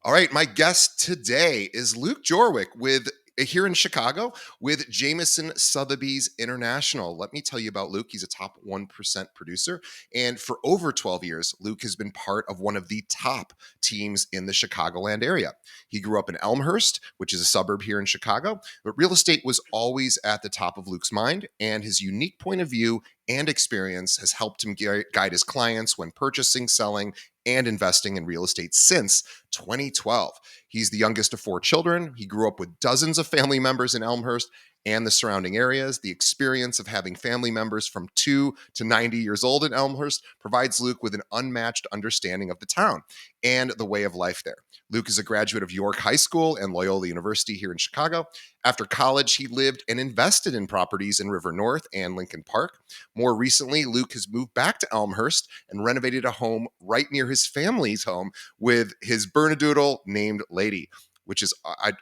All right, my guest today is Luke Jorwick with here in Chicago with Jameson Sotheby's International. Let me tell you about Luke. He's a top 1% producer. And for over 12 years, Luke has been part of one of the top teams in the Chicagoland area. He grew up in Elmhurst, which is a suburb here in Chicago, but real estate was always at the top of Luke's mind, and his unique point of view and experience has helped him guide his clients when purchasing, selling, and investing in real estate since 2012. He's the youngest of four children. He grew up with dozens of family members in Elmhurst and the surrounding areas. The experience of having family members from 2 to 90 years old in Elmhurst provides Luke with an unmatched understanding of the town and the way of life there. Luke is a graduate of York High School and Loyola University here in Chicago. After college, he lived and invested in properties in River North and Lincoln Park. More recently, Luke has moved back to Elmhurst and renovated a home right near his family's home with his Bernedoodle named Lady, which is, I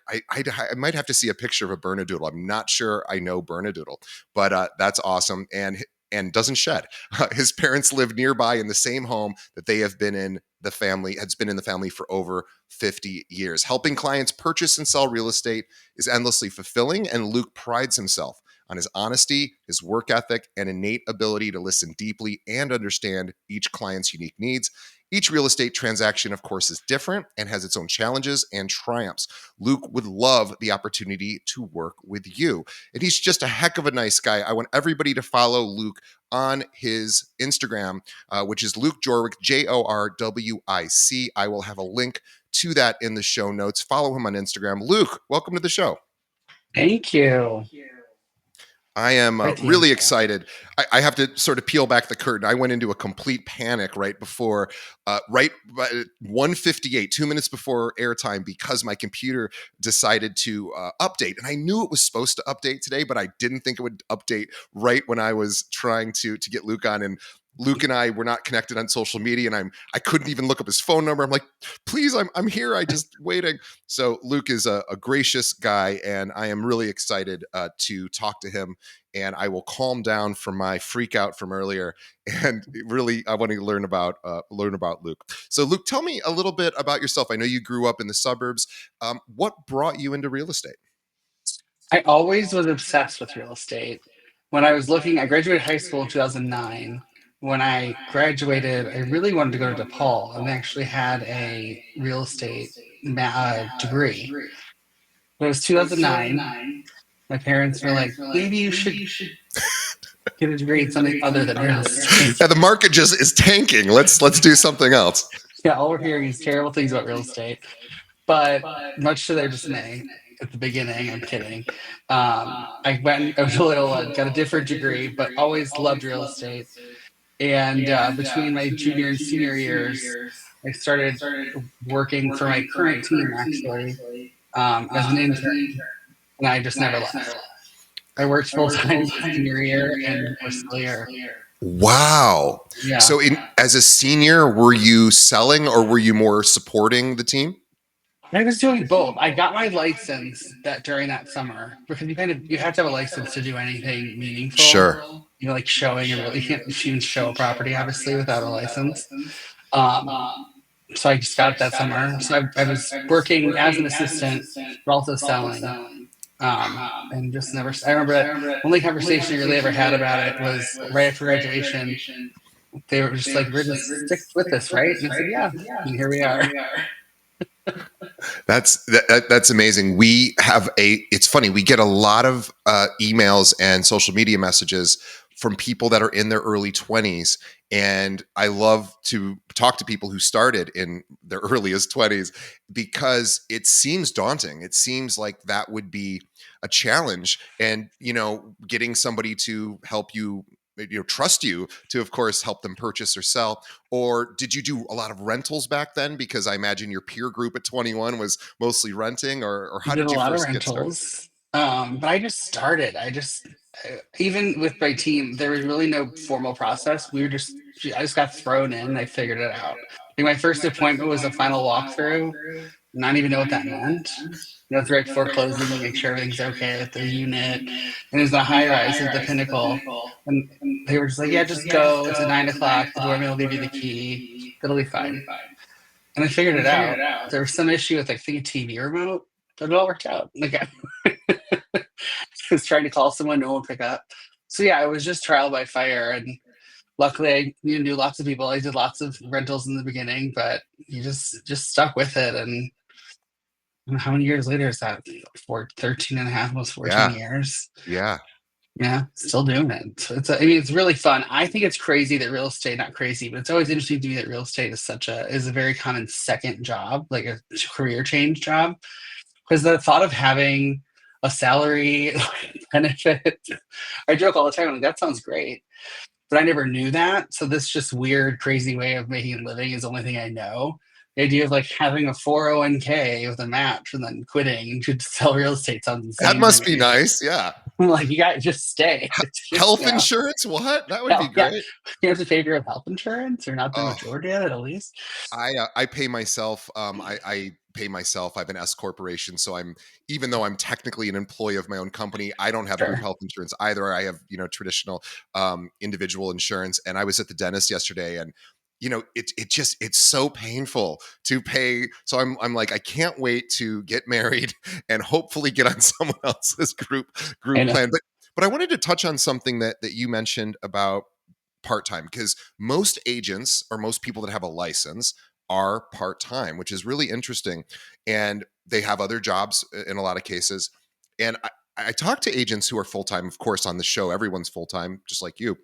might have to see a picture of a Bernedoodle. I'm not sure I know Bernedoodle, but that's awesome. And doesn't shed. His parents live nearby in the same home that they have been in has been in the family for over 50 years. Helping clients purchase and sell real estate is endlessly fulfilling, and Luke prides himself on his honesty, his work ethic, and innate ability to listen deeply and understand each client's unique needs. Each real estate transaction, of course, is different and has its own challenges and triumphs. Luke would love the opportunity to work with you. And he's just a heck of a nice guy. I want everybody to follow Luke on his Instagram, which is Luke Jorwick, Jorwic. I will have a link to that in the show notes. Follow him on Instagram. Luke, welcome to the show. Thank you. I am really excited. I have to sort of peel back the curtain. I went into a complete panic right before, right 1:58, 2 minutes before airtime, because my computer decided to update. And I knew it was supposed to update today, but I didn't think it would update right when I was trying to get Luke on. And Luke and I were not connected on social media, and I couldn't even look up his phone number. I'm like, please, I'm here. I just waiting. So Luke is a gracious guy, and I am really excited to talk to him. And I will calm down from my freak out from earlier. And really, I want to learn about Luke. So Luke, tell me a little bit about yourself. I know you grew up in the suburbs. What brought you into real estate? I always was obsessed with real estate. When I graduated high school in 2009. When I graduated, I really wanted to go to DePaul and they actually had a real estate degree. But it was 2009. My parents were like, maybe you should get a degree in something other than real estate. Yeah, the market just is tanking. Let's do something else. Yeah, all we're hearing is terrible things about real estate. But much to their dismay, at the beginning, I'm kidding. I was a little, got a different degree, but always loved real estate. And between my junior and senior years, I started working for my current team actually as an intern, and I just never left. I worked full time senior year, and we're still here. Wow. Yeah. So as a senior, were you selling or were you more supporting the team? I was doing both. I got my license during that summer because you have to have a license to do anything meaningful. Sure. Like showing you can't even show a property obviously without a license. So I just got it that summer. So I was working as an assistant, but also selling. And just never. I remember that only conversation I really ever had about it was right after graduation. They were just like, "We're just stick with this, right?" And I said, "Yeah." And here we are. That's amazing. It's funny, we get a lot of emails and social media messages from people that are in their early 20s. And I love to talk to people who started in their earliest 20s because it seems daunting. It seems like that would be a challenge. And, getting somebody to help you, trust you to, of course, help them purchase or sell. Or did you do a lot of rentals back then? Because I imagine your peer group at 21 was mostly renting, or how did you first get started? But I just started. Even with my team, there was really no formal process. I just got thrown in. I figured it out. I think my first appointment was a final walkthrough. Not even know what that meant. It's right before closing to make sure everything's okay with the unit. And it was the high rise at the pinnacle. And they were just like, yeah, just go. It's at 9 o'clock. The doorman will leave you the key. It'll be fine. and I figured it out. There was some issue with, like, the TV remote, but it all worked out. Like, I was trying to call someone, no one pick up. So yeah, it was just trial by fire, and luckily I knew lots of people. I did lots of rentals in the beginning, but you just stuck with it. And how many years later is that? For 13 and a half, almost 14 Yeah. years. Yeah. Yeah, still doing it. So I mean, it's really fun. I think it's crazy that real estate, not crazy, but it's always interesting to me that real estate is a very common second job, like a career change job. Because the thought of having a salary benefit, I joke all the time, I'm like, that sounds great. But I never knew that. So this just weird, crazy way of making a living is the only thing I know. The idea of like having a 401k with a match and then quitting to sell real estate sounds That insane to must be me. nice. Yeah. I'm like, you got to just stay. It's just, Health insurance? What? That would be hell yeah. great. You have to pay for your health insurance or not the Oh, majority of it at least. I pay myself. I pay myself. I have an S corporation, so I'm even though I'm technically an employee of my own company, I don't have group Sure. health insurance either. I have traditional individual insurance. And I was at the dentist yesterday, and it's so painful to pay. So I'm like I can't wait to get married and hopefully get on someone else's I group know. plan. But I wanted to touch on something that you mentioned about part-time, because most agents or most people that have a license are part-time, which is really interesting. And they have other jobs in a lot of cases. And I talk to agents who are full-time. Of course, on the show, everyone's full-time, just like you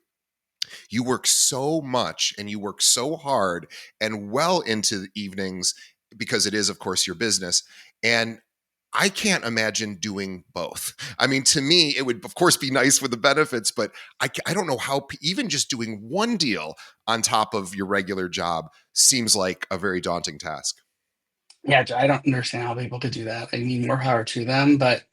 work so much and you work so hard and well into the evenings, because it is, of course, your business. And I can't imagine doing both. I mean, to me, it would, of course, be nice with the benefits, but I don't know how even just doing one deal on top of your regular job seems like a very daunting task. Yeah, I don't understand how people could do that. I mean, more power to them, but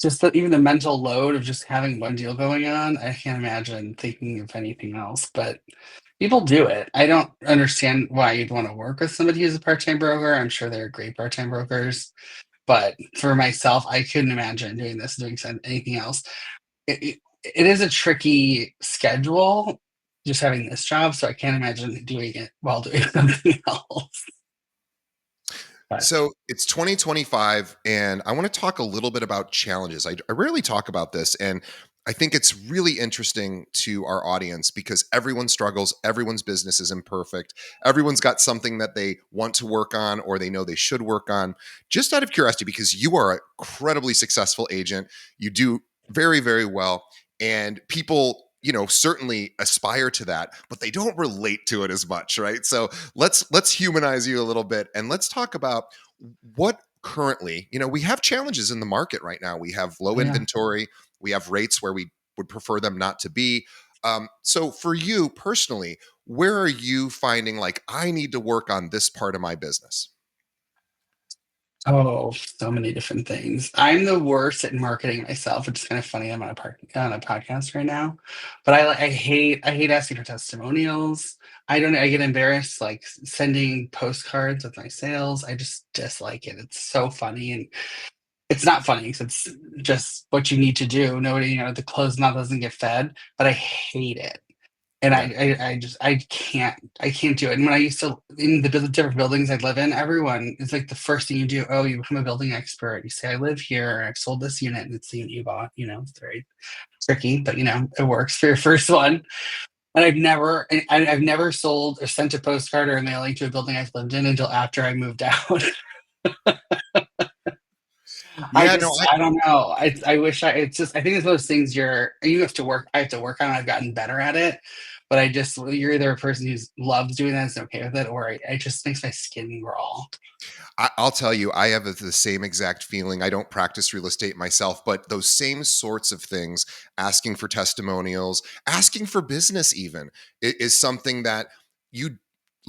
just even the mental load of just having one deal going on, I can't imagine thinking of anything else. But people do it. I don't understand why you'd want to work with somebody who's a part-time broker. I'm sure they're great part-time brokers, but for myself, I couldn't imagine doing this, doing anything else. It is a tricky schedule, just having this job, so I can't imagine doing it while doing something else. But So it's 2025, and I want to talk a little bit about challenges. I rarely talk about this, and I think it's really interesting to our audience because everyone struggles. Everyone's business is imperfect. Everyone's got something that they want to work on or they know they should work on. Just out of curiosity, because you are an incredibly successful agent, you do very, very well, and people certainly aspire to that, but they don't relate to it as much, right? So let's humanize you a little bit, and let's talk about what currently, we have challenges in the market right now. We have low yeah. inventory, we have rates where we would prefer them not to be. So for you personally, where are you finding like I need to work on this part of my business? Oh, so many different things. I'm the worst at marketing myself, which is kind of funny. I'm on a podcast right now, but I hate asking for testimonials. I don't. I get embarrassed like sending postcards with my sales. I just dislike it. It's so funny, and it's not funny 'cause it's just what you need to do. Nobody, the closed mouth doesn't get fed. But I hate it. And Yeah. I can't do it. And when I used to in the different buildings I live in, everyone it's like the first thing you do. Oh, you become a building expert. You say, I live here. I've sold this unit, and it's the unit you bought. It's very tricky, but it works for your first one. And I've never sold or sent a postcard or a mailing to a building I've lived in until after I moved out. Yeah, no, I don't know. I wish it's just, I think it's those things you have to work, I have to work on. I've gotten better at it, but you're either a person who loves doing that, is okay with it, or it just makes my skin crawl. I'll tell you, I have the same exact feeling. I don't practice real estate myself, but those same sorts of things, asking for testimonials, asking for business, even is something that you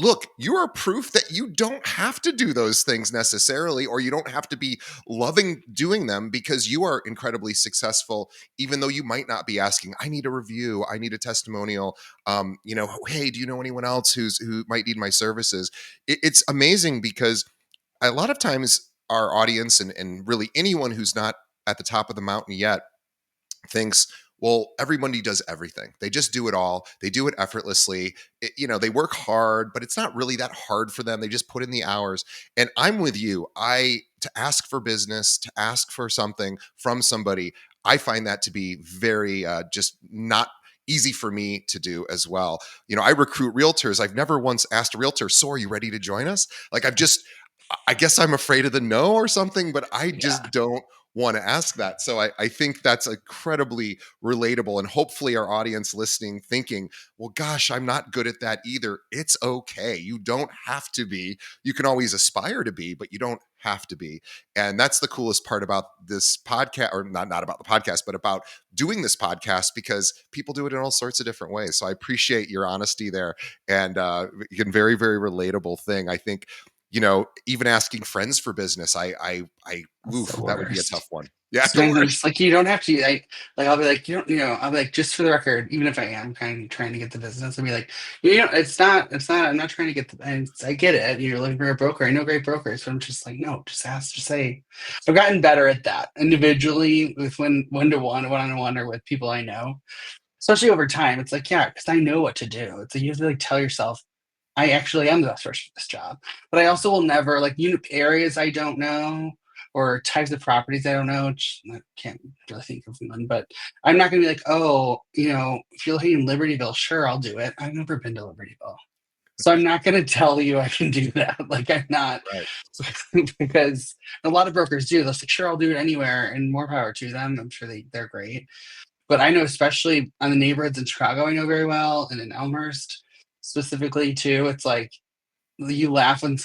look, you are proof that you don't have to do those things necessarily, or you don't have to be loving doing them because you are incredibly successful, even though you might not be asking, I need a review, I need a testimonial. Hey, do you know anyone else who might need my services? It's amazing because a lot of times our audience and really anyone who's not at the top of the mountain yet thinks, Well, everybody does everything. They just do it all. They do it effortlessly. They work hard, but it's not really that hard for them. They just put in the hours. And I'm with you. I to ask for business, to ask for something from somebody, I find that to be very just not easy for me to do as well. I recruit realtors. I've never once asked a realtor, "So, are you ready to join us?" Like I guess I'm afraid of the no or something, but I Yeah, just don't want to ask that. So I think that's incredibly relatable. And hopefully, our audience listening thinking, well, gosh, I'm not good at that either. It's okay. You don't have to be. You can always aspire to be, but you don't have to be. And that's the coolest part about this podcast, or not about the podcast, but about doing this podcast, because people do it in all sorts of different ways. So I appreciate your honesty there, and again, very, very relatable thing. I think even asking friends for business, that's the oof, that would be a worst. tough one. Yeah, the Sometimes I'm just worst. like, you don't have to. I'll be like, you don't, I'll be like, just for the record, even if I am kind of trying to get the business, I'll be like, it's not. I'm not trying to get the. I get it. You're looking for a broker. I know great brokers, but I'm just like, no, just ask. Just say. I've gotten better at that individually with one to one on one, or with people I know, especially over time. It's like, yeah, because I know what to do. It's like you have to like tell yourself, I actually am the best person for this job. But I also will never like areas I don't know or types of properties I don't know. Which I can't really think of one, but I'm not gonna be like, oh, if you're looking in Libertyville, sure, I'll do it. I've never been to Libertyville. So I'm not gonna tell you I can do that. Like I'm not Right. because a lot of brokers do. They'll say, sure, I'll do it anywhere, and more power to them. I'm sure they're great. But I know, especially on the neighborhoods in Chicago, I know very well, and in Elmhurst specifically too. It's like you laugh when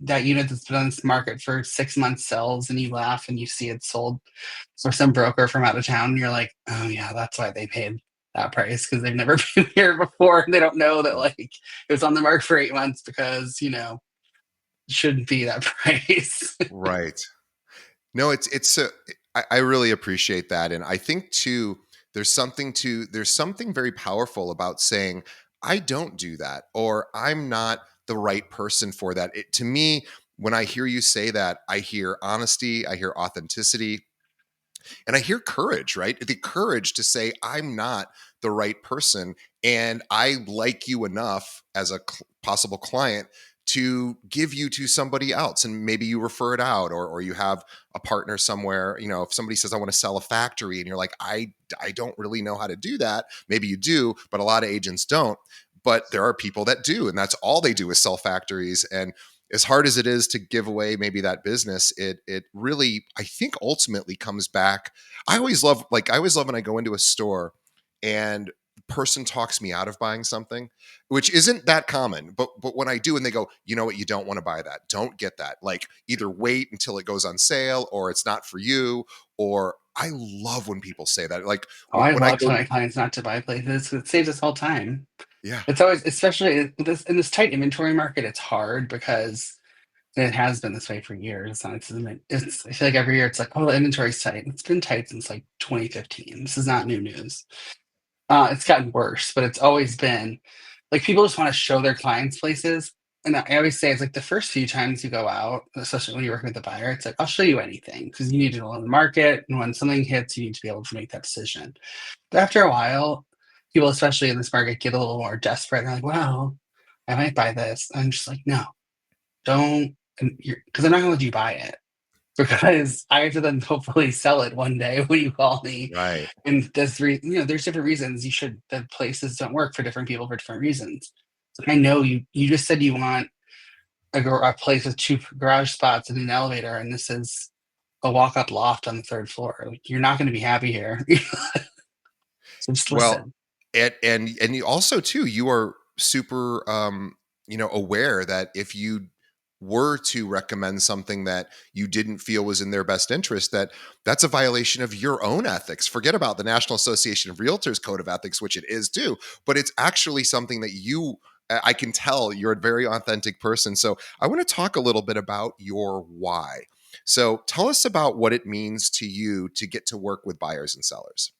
that unit that's been on this market for 6 months sells, and you laugh and you see it sold for some broker from out of town. And you're like, oh yeah, that's why they paid that price, because they've never been here before, and they don't know that like it was on the market for 8 months because it shouldn't be that price. Right. No, I really appreciate that. And I think too, there's something very powerful about saying, I don't do that, or I'm not the right person for that. To me, when I hear you say that, I hear honesty, I hear authenticity, and I hear courage, right? The courage to say, I'm not the right person. And I like you enough as a possible client to give you to somebody else. And maybe you refer it out, or you have a partner somewhere. If somebody says, I want to sell a factory, and you're like, I don't really know how to do that. Maybe you do, but a lot of agents don't. But there are people that do. And that's all they do is sell factories. And as hard as it is to give away maybe that business, it really, I think, ultimately comes back. I always love when I go into a store and person talks me out of buying something, which isn't that common, but when I do, and they go, you know what, you don't want to buy that, don't get that, like either wait until it goes on sale, or it's not for you. Or I love when people say that, like Oh, I when I love go, telling my clients not to buy places. It saves us all time. yeah, It's always, especially in this tight inventory market, it's hard because it has been this way for years. And I feel like every year it's like, oh, the inventory's tight. It's been tight since like 2015. This is not new news. It's gotten worse, but it's always been like people just want to show their clients places. And I always say it's like the first few times you go out, especially when you're working with a buyer, it's like, I'll show you anything because you need to know the market. And when something hits, you need to be able to make that decision. But after a while, people, especially in this market, get a little more desperate. And they're like, well, I might buy this. I'm just like, no, don't, because I'm not going to let you buy it because I have to then hopefully sell it one day when you call me. right. And there's different reasons the places don't work for different people for different reasons. So I know you just said you want a place with two garage spots and an elevator, and this is a walk up loft on the third floor. Like, you're not going to be happy here. So just Well, listen. and you also too, you are super aware that if you were to recommend something that you didn't feel was in their best interest, that's a violation of your own ethics. Forget about the National Association of Realtors code of ethics, which it is too, but it's actually something that I can tell you're a very authentic person. So I want to talk a little bit about your why. So tell us about what it means to you to get to work with buyers and sellers.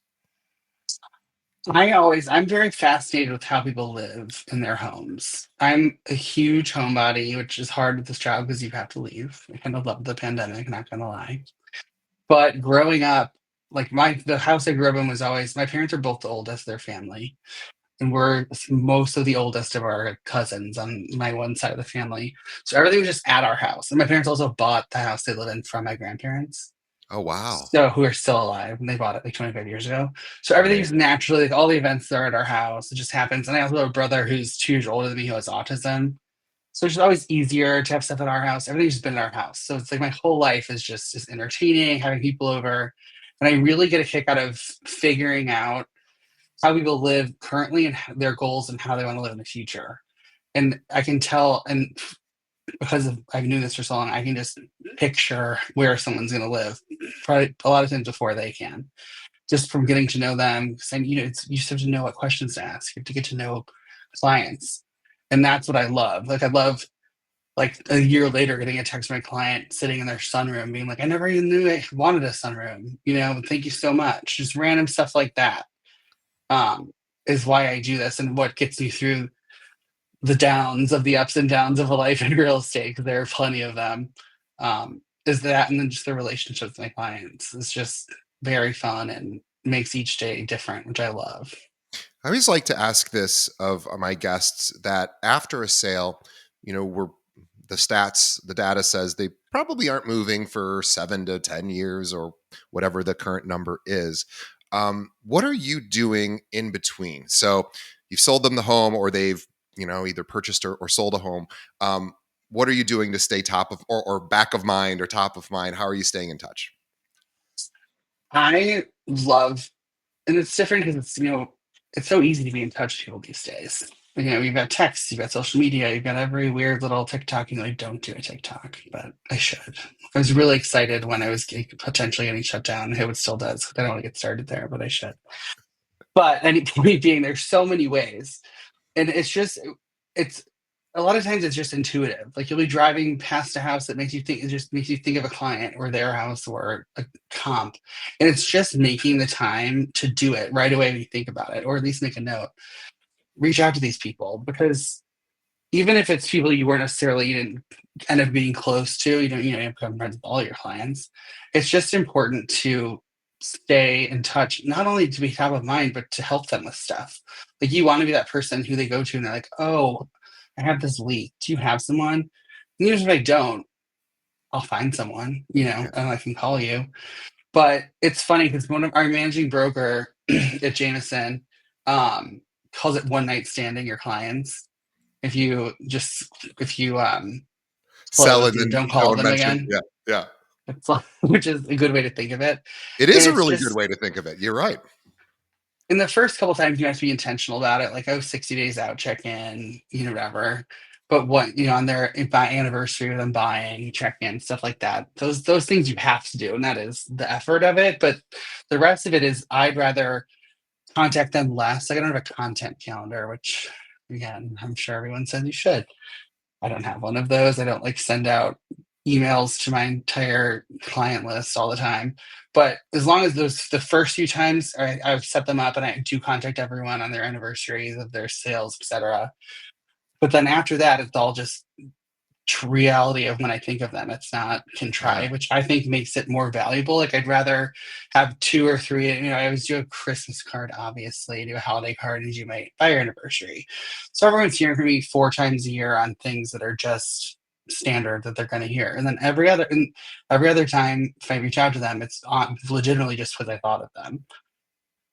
I'm very fascinated with how people live in their homes. I'm a huge homebody, which is hard with this job because you have to leave. I kind of love the pandemic, not gonna lie. But growing up, like the house I grew up in was always, my parents are both the oldest of their family, and we're most of the oldest of our cousins on my one side of the family. So everything was just at our house. And my parents also bought the house they live in from my grandparents. Oh, wow. So who are still alive, and they bought it like 25 years ago. So everything's Amazing. naturally like all the events are at our house. It just happens. And I also have a brother who's 2 years older than me who has autism. So it's just always easier to have stuff at our house. Everything's just been at our house. So it's like my whole life is just entertaining, having people over. And I really get a kick out of figuring out how people live currently and their goals and how they want to live in the future. And I can tell, and because I've known this for so long, I can just picture where someone's going to live, probably a lot of times before they can, just from getting to know them. And you just have to know what questions to ask. You have to get to know clients, and that's what I love. Like I love like a year later getting a text from my client sitting in their sunroom being like, I never even knew I wanted a sunroom, thank you so much. Just random stuff like that um, is why I do this and what gets me through the ups and downs of a life in real estate, because there are plenty of them. Is that, and then just the relationships with my clients is just very fun and makes each day different, which I love. I always like to ask this of my guests that after a sale, we're the data says they probably aren't moving for 7 to 10 years or whatever the current number is. What are you doing in between? So you've sold them the home, or they've, either purchased or sold a home. What are you doing to stay top of or back of mind or top of mind? How are you staying in touch? I love, and it's different because it's so easy to be in touch with people these days. You've got texts, you've got social media, you've got every weird little TikTok. I don't do a TikTok, but I should. I was really excited when I was potentially getting shut down. It still does. I don't want to get started there, but I should. But any point being, there's so many ways, and it's a lot of times it's just intuitive. Like you'll be driving past a house that it just makes you think of a client or their house or a comp, and it's just making the time to do it right away when you think about it, or at least make a note. Reach out to these people, because even if it's people you didn't end up being close to, you don't become friends with all your clients. It's just important to stay in touch, not only to be top of mind, but to help them with stuff. Like you want to be that person who they go to and they're like, oh, I have this leak. Do you have someone? And even if I don't, I'll find someone, Yeah. and I can call you. But it's funny because one of our managing broker at Jameson calls it one night standing your clients. If you Sell close and and then then don't call don't them mention. again, Yeah. Yeah. it's like, which is a good way to think of it. It And is a it's really good just way to think of it. You're right. in the first couple times you have to be intentional about it, like 60 days out, check in, whatever. But what on their by anniversary of them buying, check in, stuff like that. Those things you have to do, and that is the effort of it. But the rest of it is I'd rather contact them less. Like I don't have a content calendar, which again, I'm sure everyone says you should. I don't have one of those. I don't like send out emails to my entire client list all the time. But as long as the first few times I've set them up and I do contact everyone on their anniversaries of their sales, etc. But then after that, it's all just reality of when I think of them. It's not Yeah. contrived, which I think makes it more valuable. Like I'd rather have two or three. I always do a Christmas card, obviously, do a holiday card, and do my fire anniversary. So everyone's hearing from me 4 times a year on things that are just standard that they're going to hear. And then every other time, if I reach out to them, it's legitimately just because I thought of them,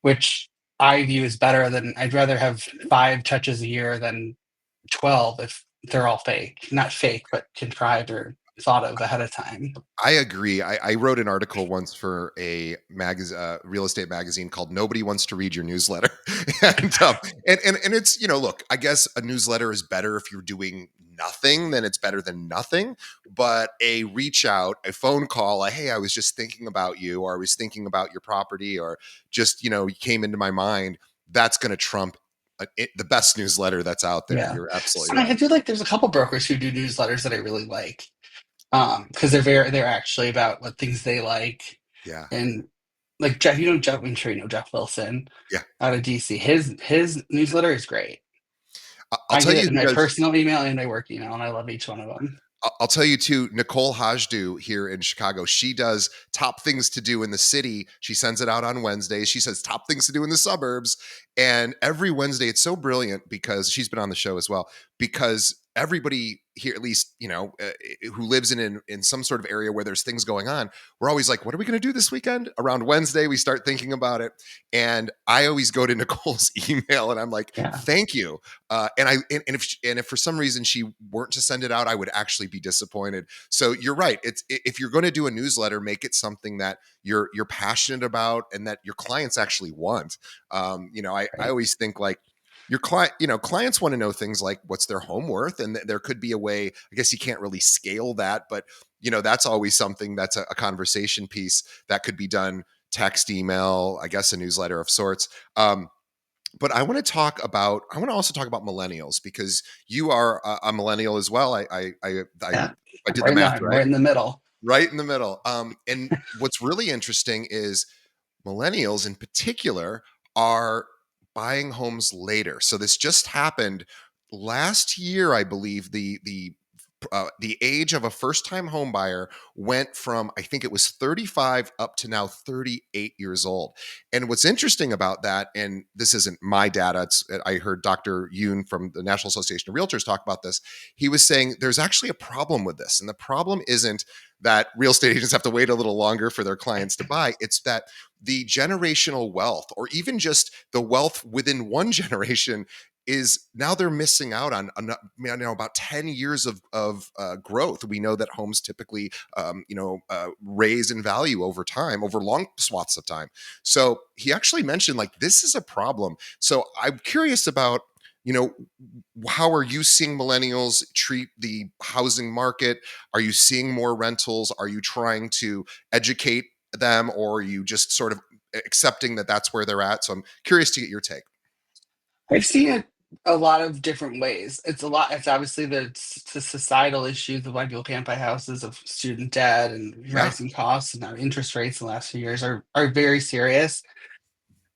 which I view as better than I'd rather have 5 touches a year than 12 if they're all fake. Not fake, but contrived or thought of ahead of time. I agree. I wrote an article once for a real estate magazine called "Nobody Wants to Read Your Newsletter," and it's look, I guess a newsletter is better if you're doing nothing, then it's better than nothing. But a reach out, a phone call, hey, I was just thinking about you, or I was thinking about your property, or just you came into my mind. That's going to trump the best newsletter that's out there. Yeah. You're absolutely So I right. feel like there's a couple brokers who do newsletters that I really like. Because they're actually about what things they like. Yeah, And like Jeff, I'm sure you know Jeff Wilson yeah. out of DC. His newsletter is great. I'll I tell get you it in who my does. personal email and my work email, and I love each one of them. I'll tell you too, Nicole Hajdu here in Chicago, she does top things to do in the city. She sends it out on Wednesdays. She says top things to do in the suburbs. And every Wednesday, it's so brilliant because she's been on the show as well, because everybody here, at least, who lives in some sort of area where there's things going on, we're always like, what are we going to do this weekend? Around Wednesday, we start thinking about it. And I always go to Nicole's email and I'm like, Yeah. thank you. And if for some reason she weren't to send it out, I would actually be disappointed. So you're right. It's if you're going to do a newsletter, make it something that you're passionate about and that your clients actually want. I Right. always think like your client, clients want to know things like what's their home worth, and there could be a way. I guess you can't really scale that, but that's always something that's a conversation piece that could be done. Text, email, I guess a newsletter of sorts. But I want to also talk about millennials because you are a millennial as well. Yeah. I I'm did the math I'm right, right in the middle. right in the middle. And what's really interesting is millennials in particular are buying homes later. So this just happened last year, I believe. The age of a first time home buyer went from, I think it was 35 up to now 38 years old. And what's interesting about that, and this isn't my data, I heard Dr. Yoon from the National Association of Realtors talk about this. He was saying there's actually a problem with this. And the problem isn't that real estate agents have to wait a little longer for their clients to buy. It's that the generational wealth, or even just the wealth within one generation, is now they're missing out on about 10 years of growth. We know that homes typically raise in value over time, over long swaths of time. So he actually mentioned like this is a problem. So I'm curious about, you know how are you seeing millennials treat the housing market? Are you seeing more rentals? Are you trying to educate them, or are you just sort of accepting that that's where they're at? So I'm curious to get your take. I've seen it a lot of different ways. It's obviously the societal issues of why people can't buy houses, of student debt and Yeah. rising costs, and now interest rates in the last few years are very serious.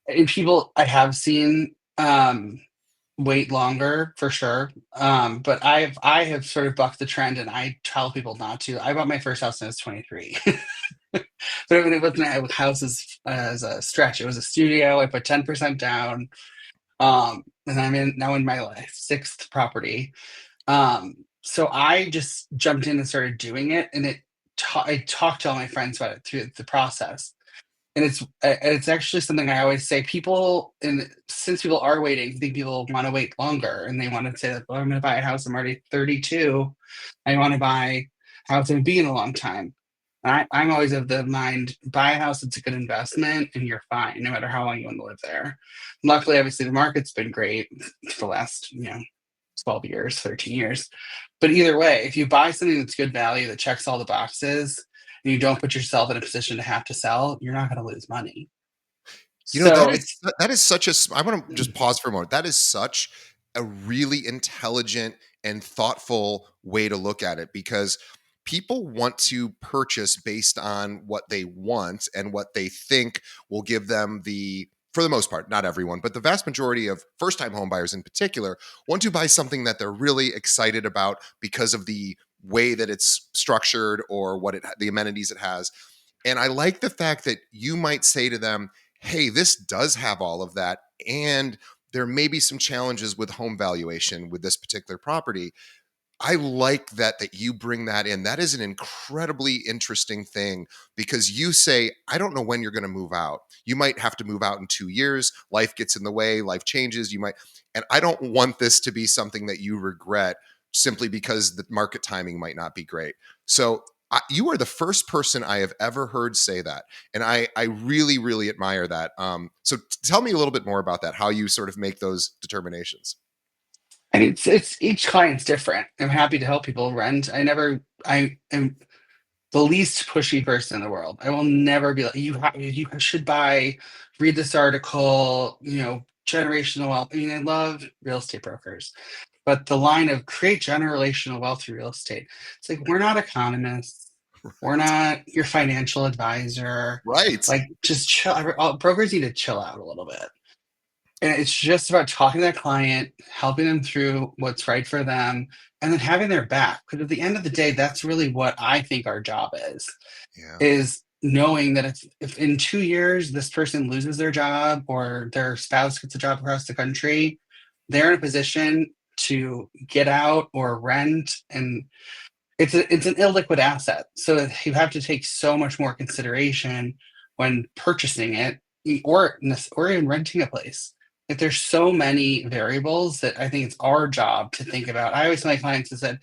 And people I have seen wait longer for sure. But I have sort of bucked the trend, and I tell people not to. I bought my first house when I was 23. But it wasn't a house as a stretch. It was a studio. I put 10% down. And I'm now in my sixth property. So I just jumped in and started doing it, and I talked to all my friends about it through the process. And it's actually something I always say. And since people are waiting, I think people want to wait longer, and they want to say, like, "Well, I'm going to buy a house. I'm already 32. I want to buy a house and be in a long time." And I'm always of the mind, buy a house that's a good investment, and you're fine, no matter how long you want to live there. Luckily, obviously, the market's been great for the last 12 years, 13 years. But either way, if you buy something that's good value that checks all the boxes, and you don't put yourself in a position to have to sell, you're not going to lose money. That So is it's that is such a I want to just pause for a moment. That is such a really intelligent and thoughtful way to look at it, because people want to purchase based on what they want and what they think will give them for the most part, not everyone, but the vast majority of first-time home buyers in particular want to buy something that they're really excited about because of the way that it's structured or the amenities it has. And I like the fact that you might say to them, hey, this does have all of that. And there may be some challenges with home valuation with this particular property. I like that you bring that in. That is an incredibly interesting thing, because you say, I don't know when you're going to move out. You might have to move out in 2 years. Life gets in the way, life changes. And I don't want this to be something that you regret simply because the market timing might not be great. So you are the first person I have ever heard say that. And I really, really admire that. So tell me a little bit more about that, how you sort of make those determinations. I mean, it's each client's different. I'm happy to help people rent. I am the least pushy person in the world. I will never be like, you should read this article, generational wealth. I mean, I love real estate brokers, but the line of create generational wealth through real estate, it's like, we're not economists. We're not your financial advisor. Right. Like, just chill. Brokers need to chill out a little bit. And it's just about talking to that client, helping them through what's right for them, and then having their back. Because at the end of the day, that's really what I think our job Yeah. is knowing that if in 2 years this person loses their job or their spouse gets a job across the country, they're in a position to get out or rent, and it's an illiquid asset. So you have to take so much more consideration when purchasing it or even renting a place. Like there's so many variables that I think it's our job to think about. I always tell my clients is that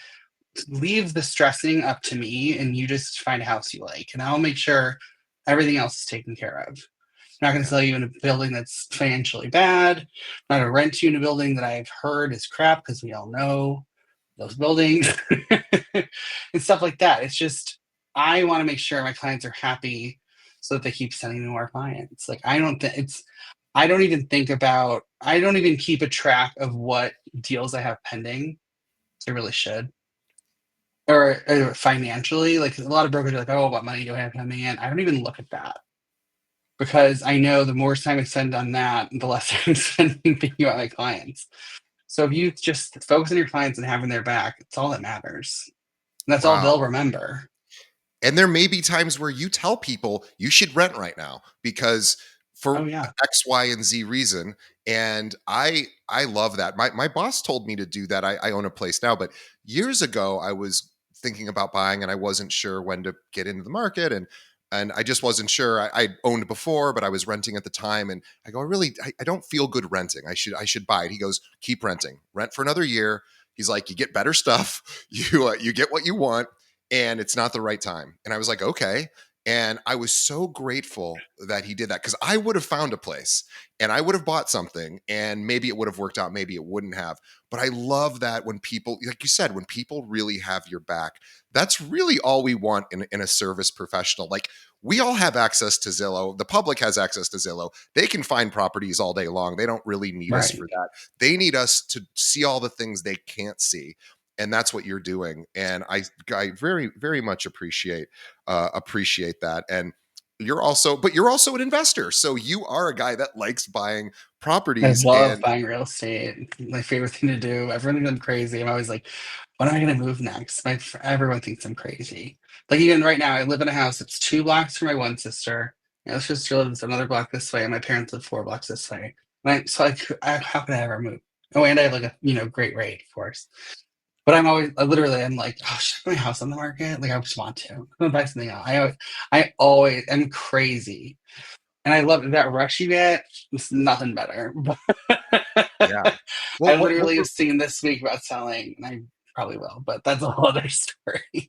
leave the stressing up to me and you just find a house you like and I'll make sure everything else is taken care of. I'm not going to Yeah. sell you in a building that's financially bad. I'm not going to rent you in a building that I've heard is crap because we all know those buildings and stuff like that. It's just, I want to make sure my clients are happy so that they keep sending me more clients. Like, I don't think it's, I don't even think about, I don't even keep a track of what deals I have pending. I really should. Or financially, like a lot of brokers are like, oh, what money do I have coming in? I don't even look at that because I know the more time I spend on that, the less time I'm spending thinking about my clients. So if you just focus on your clients and having their back, it's all that matters. And that's all Wow. they'll remember. And there may be times where you tell people you should rent right now because for Oh yeah. X, Y, and Z reason. And I love that. My boss told me to do that. I own a place now, but years ago I was thinking about buying and I wasn't sure when to get into the market and I just wasn't sure. I owned before, but I was renting at the time. And I go, I don't feel good renting. I should buy it. He goes, keep renting. Rent for another year. He's like, you get better stuff. You get what you want and it's not the right time. And I was like, okay. And I was so grateful that he did that because I would have found a place and I would have bought something and maybe it would have worked out, maybe it wouldn't have. But I love that when people, like you said, when people really have your back, that's really all we want in a service professional. Like we all have access to Zillow. The public has access to Zillow. They can find properties all day long. They don't really need us Right. for that. They need us to see all the things they can't see and that's what you're doing and I very very much appreciate that and you're also an investor so you are a guy that likes buying I properties love and buying real estate. My favorite thing to do. Everyone thinks I'm crazy. I'm always like, when am I going to move next? Everyone thinks I'm crazy. Like even right now, I live in a house that's 2 blocks from my one sister. My other sister lives another block this way, and my parents live 4 blocks this way. How could I ever move? Oh, and I have like a great rate, of course. But I'm like, oh, should I put my house on the market? Like I just want to. I'm gonna buy something else. I always am crazy, and I love that rush you get. It's nothing better. yeah I well what literally was singing this week about selling, and I probably will, but that's a whole other story.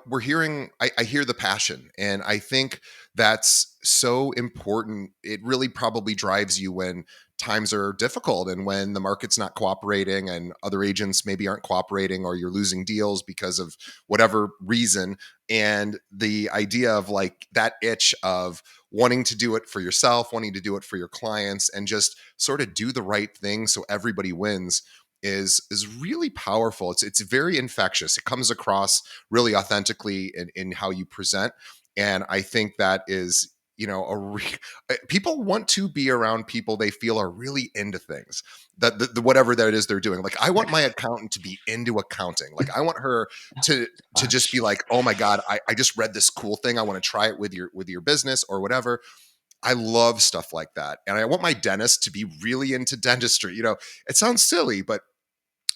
we're hearing I hear the passion and I think that's so important it really probably drives you when times are difficult and when the market's not cooperating and other agents maybe aren't cooperating or you're losing deals because of whatever reason and the idea of like that itch of wanting to do it for yourself wanting to do it for your clients and just sort of do the right thing so everybody wins is really powerful. It's very infectious. It comes across really authentically in how you present, and I think that is people want to be around people they feel are really into things that whatever that is they're doing. Like I want my Yes. accountant to be into accounting. Like I want her to just be Gosh. like, oh my god, I just read this cool thing. I want to try it with your business or whatever. I love stuff like that. And I want my dentist to be really into dentistry. It sounds silly, but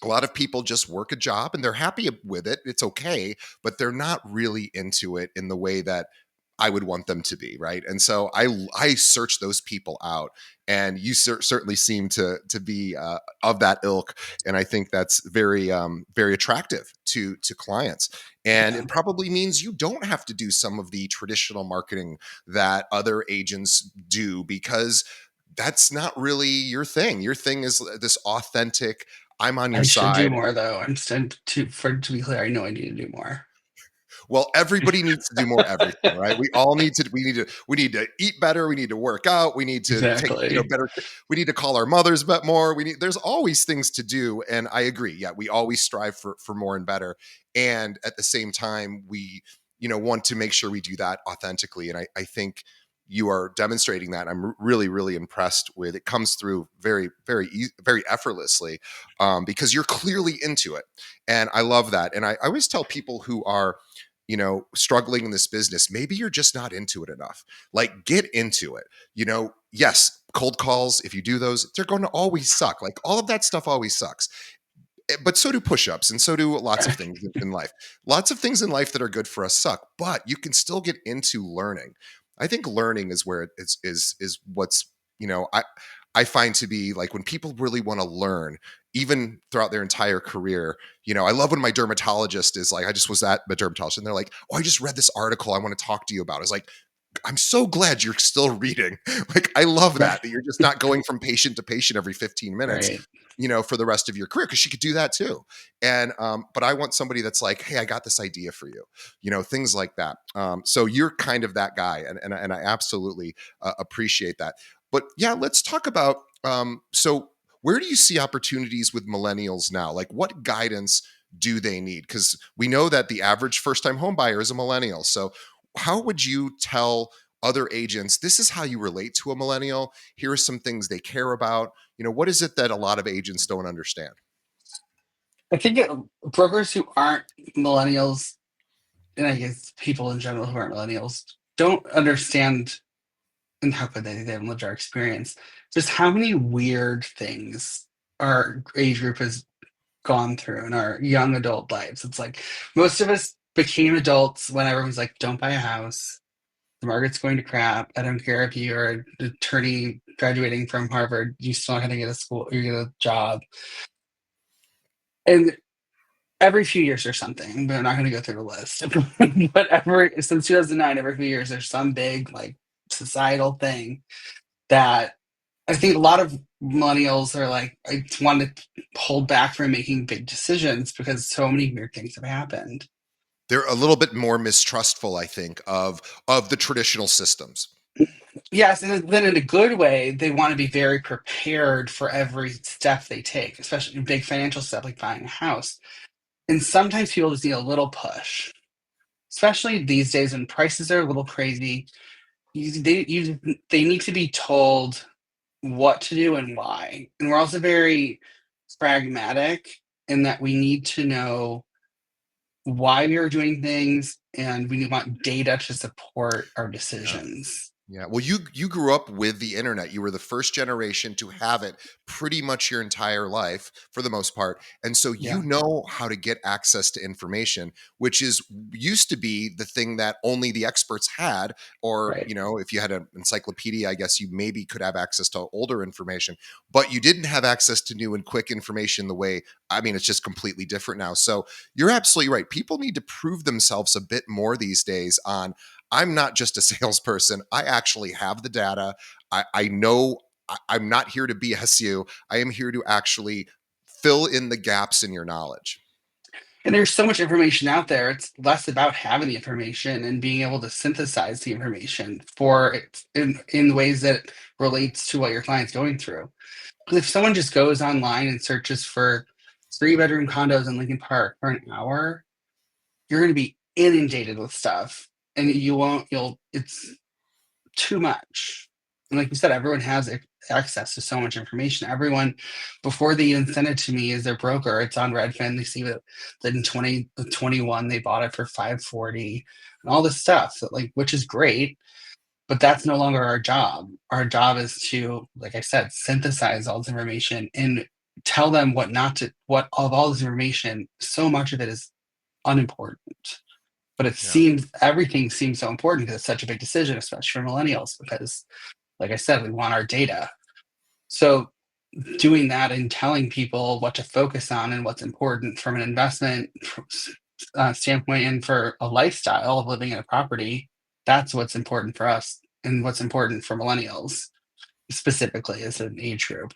a lot of people just work a job and they're happy with it. It's okay, but they're not really into it in the way that I would want them to be, right? And so I search those people out, and you certainly seem to be of that ilk, and I think that's very attractive to clients. And Yeah. it probably means you don't have to do some of the traditional marketing that other agents do because that's not really your thing. Your thing is this authentic. I'm on your I should do side. more though. I'm still to be clear, I know I need to do more. Well, everybody needs to do more everything, right? We need to eat better, we need to work out, we need to take, Exactly. better we need to call our mothers but more. There's always things to do and I agree. Yeah, we always strive for more and better. And at the same time, we want to make sure we do that authentically and I think you are demonstrating that. I'm really, really impressed with it. Comes through very, very, very effortlessly, because you're clearly into it, and I love that. And I always tell people who are, struggling in this business, maybe you're just not into it enough. Like, get into it. Yes, cold calls, if you do those, they're going to always suck. Like, all of that stuff always sucks. But so do push-ups, and so do lots of things in life. Lots of things in life that are good for us suck, but you can still get into learning. I think learning is where is what's, I find to be like, when people really want to learn, even throughout their entire career. I love when my dermatologist is like, I just was at the dermatologist and they're like, oh, I just read this article I want to talk to you about. I was like, I'm so glad you're still reading. Like, I love Right. that you're just not going from patient to patient every 15 minutes, Right. for the rest of your career, because she could do that too. And but I want somebody that's like, hey, I got this idea for you, things like that. So you're kind of that guy, and I absolutely appreciate that. But yeah, let's talk about, so where do you see opportunities with millennials now? Like, what guidance do they need? Because we know that the average first time home buyer is a millennial. So how would you tell other agents, this is how you relate to a millennial? Here are some things they care about. What is it that a lot of agents don't understand? I think brokers who aren't millennials, and I guess people in general who aren't millennials, don't understand, and how could they haven't lived our experience, just how many weird things our age group has gone through in our young adult lives. It's like most of us became adults when everyone's like, don't buy a house. The market's going to crap. I don't care if you're an attorney graduating from Harvard, you still not going to get a school, you get a job. And every few years there's something, but I'm not going to go through the list. But since 2009, every few years there's some big like societal thing that I think a lot of millennials are like, I want to hold back from making big decisions because so many weird things have happened. They're a little bit more mistrustful, I think, of the traditional systems. Yes, and then in a good way, they want to be very prepared for every step they take, especially big financial stuff like buying a house. And sometimes people just need a little push, especially these days when prices are a little crazy. They need to be told what to do and why. And we're also very pragmatic in that we need to know why we are doing things and we want data to support our Yeah. decisions. Yeah. Well, you grew up with the internet. You were the first generation to have it pretty much your entire life for the most part. And so you Yeah, know how to get access to information, which is used to be the thing that only the experts had. Or, right. if you had an encyclopedia, I guess you maybe could have access to older information, but you didn't have access to new and quick information the way, I mean, it's just completely different now. So you're absolutely right. People need to prove themselves a bit more these days on, I'm not just a salesperson. I actually have the data. I know I'm not here to BS you. I am here to actually fill in the gaps in your knowledge. And there's so much information out there. It's less about having the information and being able to synthesize the information for it in ways that it relates to what your client's going through. Because if someone just goes online and searches for 3 bedroom condos in Lincoln Park for an hour, you're going to be inundated with stuff, and you won't. It's too much. And like you said, everyone has access to so much information. Everyone, before they even send it to me as their broker, it's on Redfin. They see that in 2021 they bought it for 540 and all this stuff. That, like, which is great, but that's no longer our job. Our job is to, like I said, synthesize all this information and tell them what not to, what of all this information, so much of it is unimportant. But it Yeah. seems everything seems so important because it's such a big decision, especially for millennials, because like I said, we want our data. So doing that and telling people what to focus on and what's important from an investment standpoint and for a lifestyle of living in a property, that's what's important for us and what's important for millennials specifically as an age group.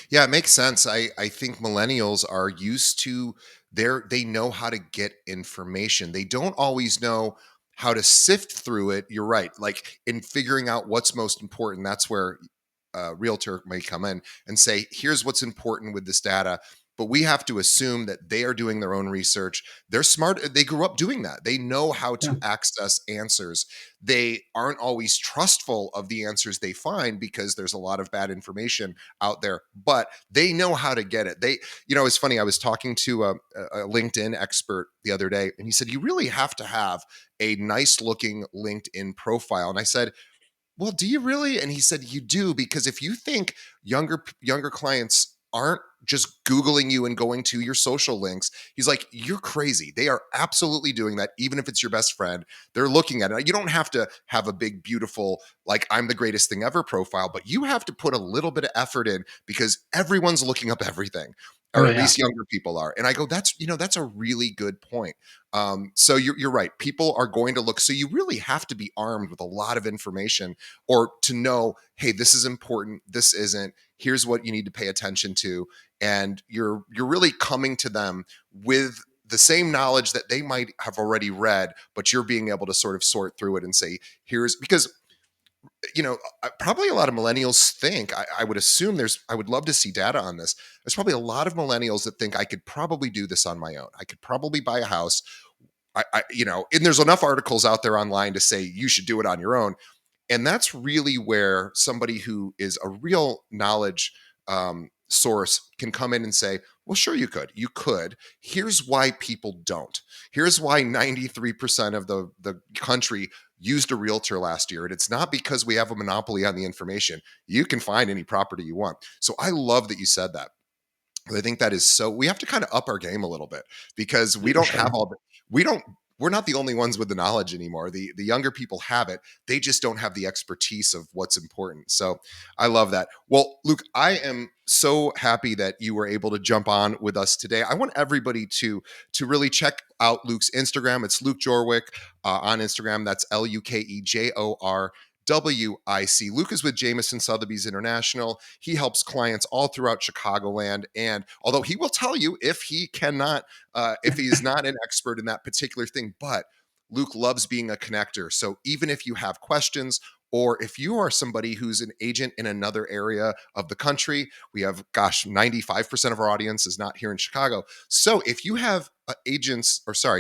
Yeah, it makes sense. I think millennials are used to they know how to get information. They don't always know how to sift through it. You're right. Like, in figuring out what's most important, that's where a realtor may come in and say, here's what's important with this data. but we have to assume that they are doing their own research. They're smart. They grew up doing that. They know how Yeah. to access answers. They aren't always trustful of the answers they find because there's a lot of bad information out there, but they know how to get it. It's funny. I was talking to a LinkedIn expert the other day, and he said, you really have to have a nice looking LinkedIn profile. And I said, well, do you really? And he said, you do, because if you think younger clients aren't just Googling you and going to your social links, he's like, you're crazy. They are absolutely doing that, even if it's your best friend. They're looking at it. You don't have to have a big, beautiful, like, I'm the greatest thing ever profile, but you have to put a little bit of effort in because everyone's looking up everything. Oh Or at yeah. least younger people are. And I go, that's a really good point. So you're right. People are going to look. So you really have to be armed with a lot of information, or to know, hey, this is important, this isn't, here's what you need to pay attention to. And you're really coming to them with the same knowledge that they might have already read, but you're being able to sort of sort through it and say, here's, because probably a lot of millennials think, I would assume, I would love to see data on this. There's probably a lot of millennials that think I could probably do this on my own. I could probably buy a house. And there's enough articles out there online to say you should do it on your own. And that's really where somebody who is a real knowledge source can come in and say, well, sure, you could. You could. Here's why people don't. Here's why 93% of the country used a realtor last year. And it's not because we have a monopoly on the information. You can find any property you want. So I love that you said that. I think that is so, we have to kind of up our game a little bit, because we For don't have sure. all the, we don't, we're not the only ones with the knowledge anymore. The younger people have it. They just don't have the expertise of what's important. So I love that. Well, Luke, I am so happy that you were able to jump on with us today. I want everybody to really check out Luke's Instagram. It's Luke Jorwick on Instagram. That's LukeJorwic. Luke is with Jameson Sotheby's International. He helps clients all throughout Chicagoland. And although he will tell you if he cannot, if he is not an expert in that particular thing, but Luke loves being a connector. So even if you have questions, or if you are somebody who's an agent in another area of the country, we have, 95% of our audience is not here in Chicago. So if you have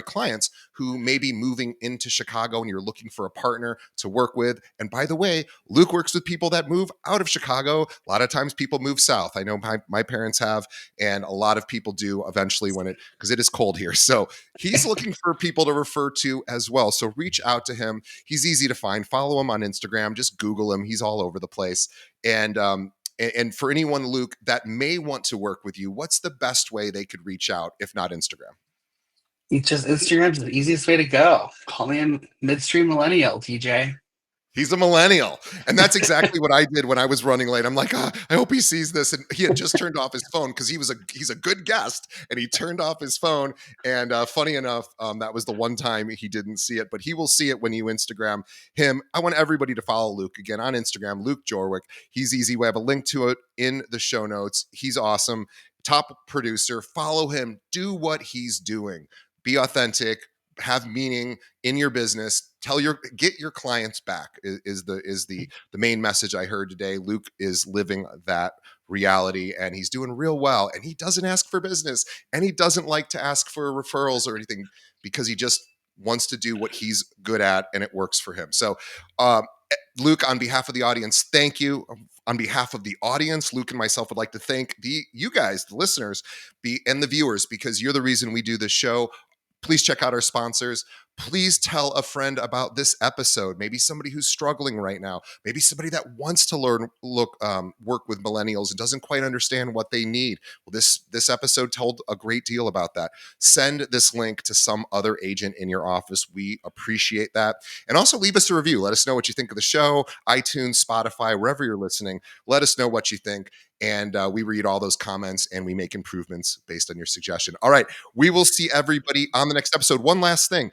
clients who may be moving into Chicago and you're looking for a partner to work with. And by the way, Luke works with people that move out of Chicago. A lot of times people move south. I know my parents have, and a lot of people do eventually because it is cold here. So he's looking for people to refer to as well. So reach out to him. He's easy to find. Follow him on Instagram. Just Google him. He's all over the place. And for anyone, Luke, that may want to work with you, what's the best way they could reach out if not Instagram? It's just Instagram's the easiest way to go. Call me a midstream millennial, TJ. He's a millennial. And that's exactly what I did when I was running late. I'm like, I hope he sees this. And he had just turned off his phone because he's a good guest, and he turned off his phone. And funny enough, that was the one time he didn't see it, but he will see it when you Instagram him. I want everybody to follow Luke again on Instagram, Luke Jorwick. He's easy. We have a link to it in the show notes. He's awesome. Top producer. Follow him. Do what he's doing. Be authentic. Have meaning in your business. Get your clients back is the main message I heard today. Luke is living that reality, and he's doing real well, and he doesn't ask for business, and he doesn't like to ask for referrals or anything, because he just wants to do what he's good at, and it works for him. So Luke, on behalf of the audience, thank you. On behalf of the audience, Luke and myself would like to thank you guys, the listeners, and the viewers, because you're the reason we do this show. Please check out our sponsors. Please tell a friend about this episode. Maybe somebody who's struggling right now. Maybe somebody that wants to work with millennials and doesn't quite understand what they need. Well, this episode told a great deal about that. Send this link to some other agent in your office. We appreciate that. And also leave us a review. Let us know what you think of the show. iTunes, Spotify, wherever you're listening. Let us know what you think. And we read all those comments, and we make improvements based on your suggestion. All right. We will see everybody on the next episode. One last thing.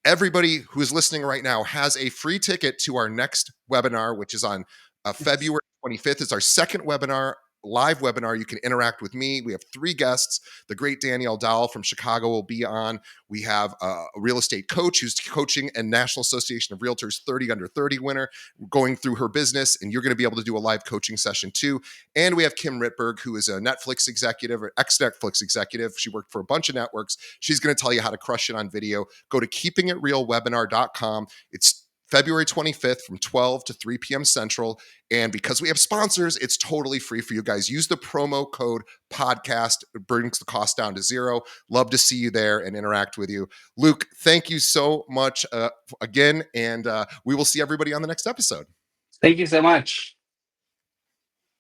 Everybody who is listening right now has a free ticket to our next webinar, which is on Yes. February 25th. It's our second webinar live webinar. You can interact with me. We have 3 guests. The great Danielle Dowell from Chicago will be on. We have a real estate coach who's coaching a National Association of Realtors 30 under 30 winner, going through her business, and you're going to be able to do a live coaching session too. And we have Kim Ritberg, who is a Netflix executive or ex-Netflix executive. She worked for a bunch of networks. She's going to tell you how to crush it on video. Go to keepingitrealwebinar.com. It's February 25th from 12 to 3 p.m. Central. And because we have sponsors, it's totally free for you guys. Use the promo code podcast. It brings the cost down to 0. Love to see you there and interact with you. Luke, thank you so much again. And we will see everybody on the next episode. Thank you so much.